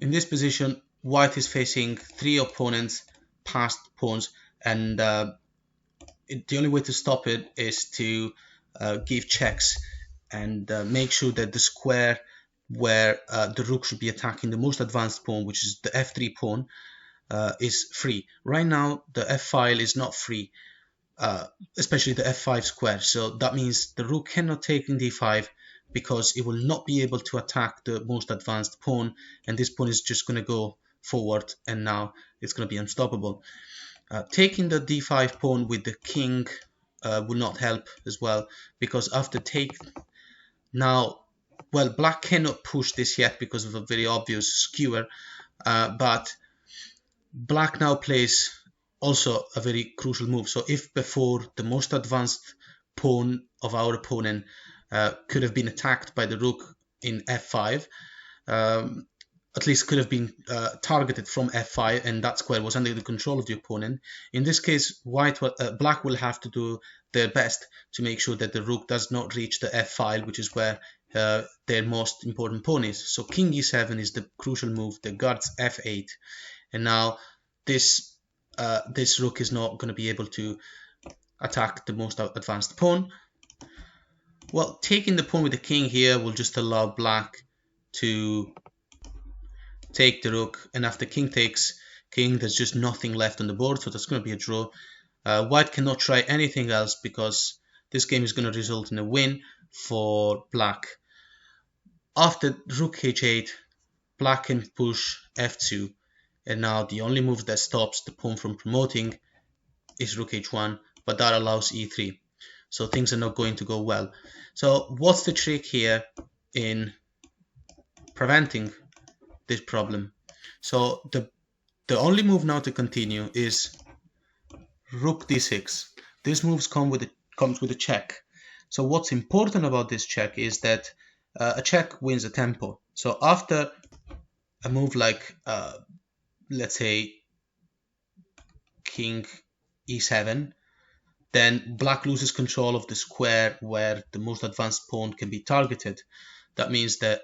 In this position, white is facing 3 opponents passed pawns, and the only way to stop it is to give checks and make sure that the square where the rook should be attacking the most advanced pawn, which is the f3 pawn, is free. Right now, the f file is not free, especially the f5 square. So that means the rook cannot take in d5 because it will not be able to attack the most advanced pawn, and this pawn is just going to go forward, and now it's going to be unstoppable. Taking the d5 pawn with the king will not help as well, because after take now, well, black cannot push this yet because of a very obvious skewer, but black now plays also a very crucial move. So if before the most advanced pawn of our opponent could have been attacked by the rook in f5, at least could have been targeted from f5, and that square was under the control of the opponent. In this case, black will have to do their best to make sure that the rook does not reach the f file, which is where their most important pawn is. So king e7 is the crucial move that guards f8, and now this rook is not going to be able to attack the most advanced pawn. Well, taking the pawn with the king here will just allow black to take the rook, and after king takes king, there's just nothing left on the board, so that's going to be a draw. White cannot try anything else because this game is going to result in a win for black. After rook h8, black can push f2, and now the only move that stops the pawn from promoting is rook h1, but that allows e3. So things are not going to go well. So what's the trick here in preventing this problem? So the only move now to continue is rook d6. This move comes with a check. So what's important about this check is that a check wins a tempo. So after a move like let's say king e7, then black loses control of the square where the most advanced pawn can be targeted. That means that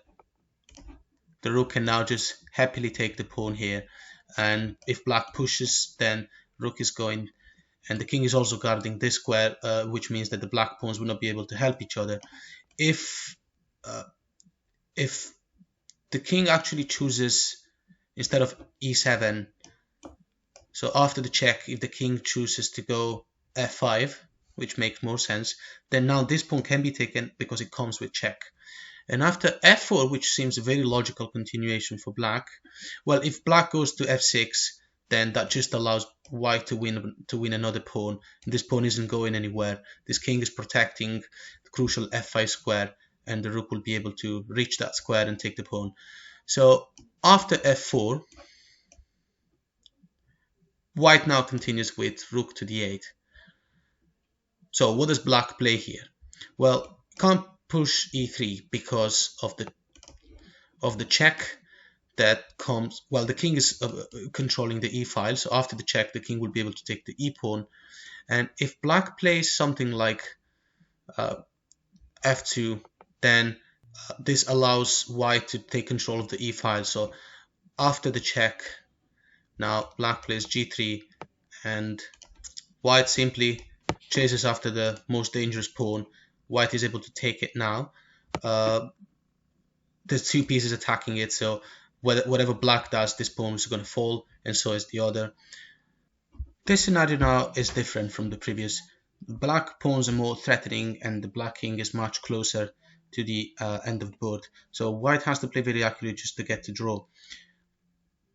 the rook can now just happily take the pawn here, and if black pushes, then rook is going, and the king is also guarding this square, which means that the black pawns will not be able to help each other. If the king actually chooses, instead of e7, so after the check, if the king chooses to go f5, which makes more sense, then now this pawn can be taken because it comes with check. And after f4, which seems a very logical continuation for black, well, if black goes to f6, then that just allows white to win another pawn. This pawn isn't going anywhere. This king is protecting the crucial f5 square, and the rook will be able to reach that square and take the pawn. So after f4, white now continues with rook to d8. So what does black play here? Well, can't push e3 because of the check that comes. Well, the king is controlling the e file, so after the check, the king will be able to take the e pawn. And if black plays something like f2, then this allows white to take control of the e file. So after the check, now black plays g3, and white simply chases after the most dangerous pawn. White is able to take it now. There's two pieces attacking it, so whatever black does, this pawn is going to fall, and so is the other. This scenario now is different from the previous. Black pawns are more threatening, and the black king is much closer to the end of the board. So white has to play very accurately just to get to draw.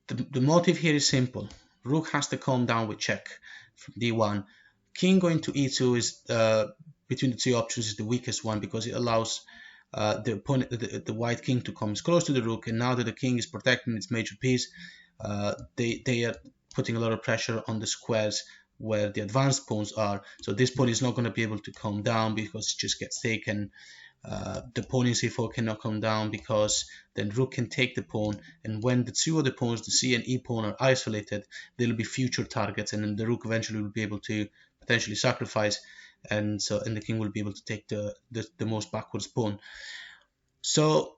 The motive here is simple. Rook has to calm down with check from d1. King going to e2 is between the two options is the weakest one, because it allows the opponent, the white king, to come as close to the rook, and now that the king is protecting its major piece, they are putting a lot of pressure on the squares where the advanced pawns are. So this pawn is not going to be able to come down because it just gets taken. The pawn in c4 cannot come down because then rook can take the pawn, and when the two other pawns, the c and e pawn, are isolated, there will be future targets, and then the rook eventually will be able to potentially sacrifice, and the king will be able to take the most backwards pawn. So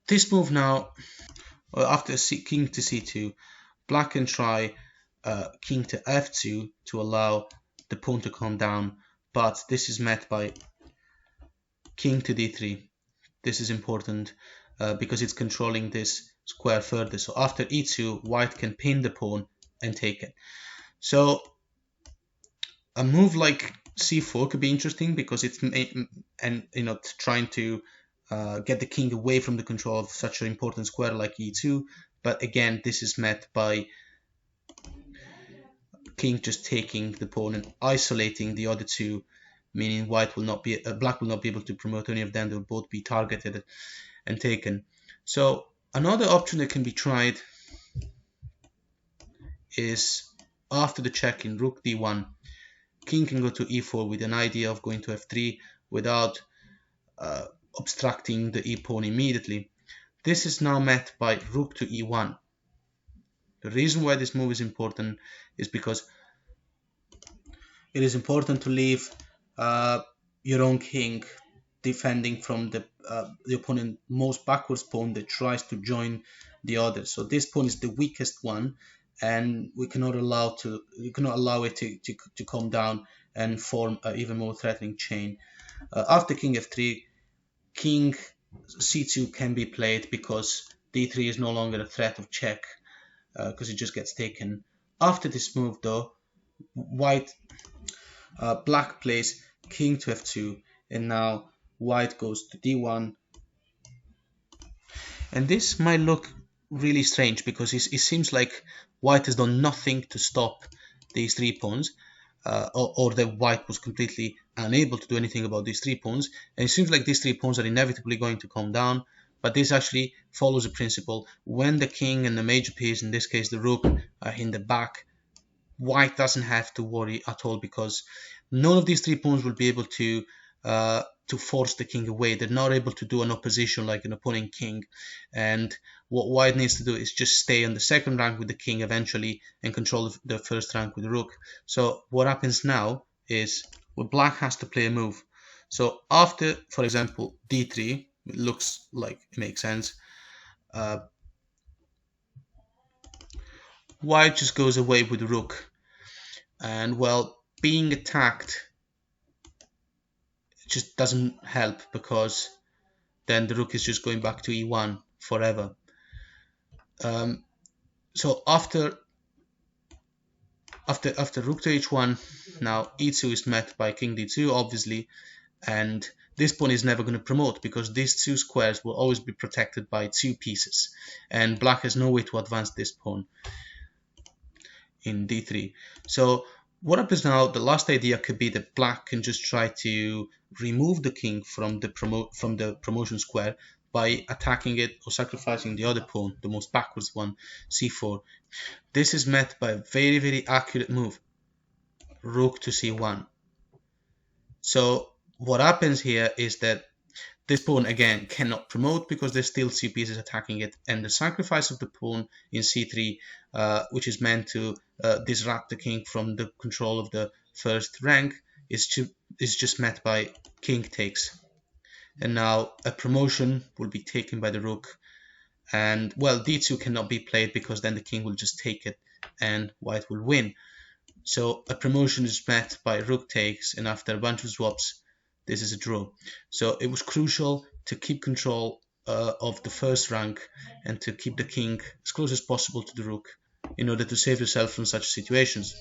this move now, or after king to c2, black can try king to f2 to allow the pawn to come down, but this is met by king to d3. This is important because it's controlling this square further. So after e2, white can pin the pawn and take it. So a move like c4 could be interesting because it's trying to get the king away from the control of such an important square like e2. But again, this is met by king just taking the pawn and isolating the other two, meaning black will not be able to promote any of them. They'll both be targeted and taken. So another option that can be tried is after the check in rook d1, king can go to e4 with an idea of going to f3 without obstructing the e pawn immediately. This is now met by rook to e1. The reason why this move is important is because it is important to leave your own king defending from the opponent's most backwards pawn that tries to join the other. So this pawn is the weakest one, and we cannot allow it to come down and form an even more threatening chain. After king f3, king c2 can be played because d3 is no longer a threat of check because it just gets taken. After this move though, black plays king to f2, and now white goes to d1. And this might look really strange because it seems like white has done nothing to stop these three pawns, or that white was completely unable to do anything about these three pawns. And it seems like these three pawns are inevitably going to come down, but this actually follows a principle. When the king and the major piece, in this case the rook, are in the back, white doesn't have to worry at all because none of these three pawns will be able to force the king away. They're not able to do an opposition like an opponent king, and what white needs to do is just stay on the second rank with the king eventually and control the first rank with the rook. So what happens now is, well, black has to play a move. So after, for example, d3, it looks like it makes sense. White just goes away with the rook, and well, being attacked just doesn't help because then the rook is just going back to e1 forever. So after rook to h1, now e2 is met by king d2 obviously, and this pawn is never going to promote because these two squares will always be protected by two pieces, and black has no way to advance this pawn in d3. So what happens now, the last idea could be that black can just try to remove the king from the promotion square by attacking it or sacrificing the other pawn, the most backwards one, c4. This is met by a very, very accurate move, rook to c1. So what happens here is that this pawn again cannot promote because there's still two pieces attacking it, and the sacrifice of the pawn in c3, which is meant to disrupt the king from the control of the first rank, is just met by king takes. And now a promotion will be taken by the rook, and well, d2 cannot be played because then the king will just take it and white will win. So a promotion is met by rook takes, and after a bunch of swaps, this is a draw. So it was crucial to keep control of the first rank and to keep the king as close as possible to the rook in order to save yourself from such situations.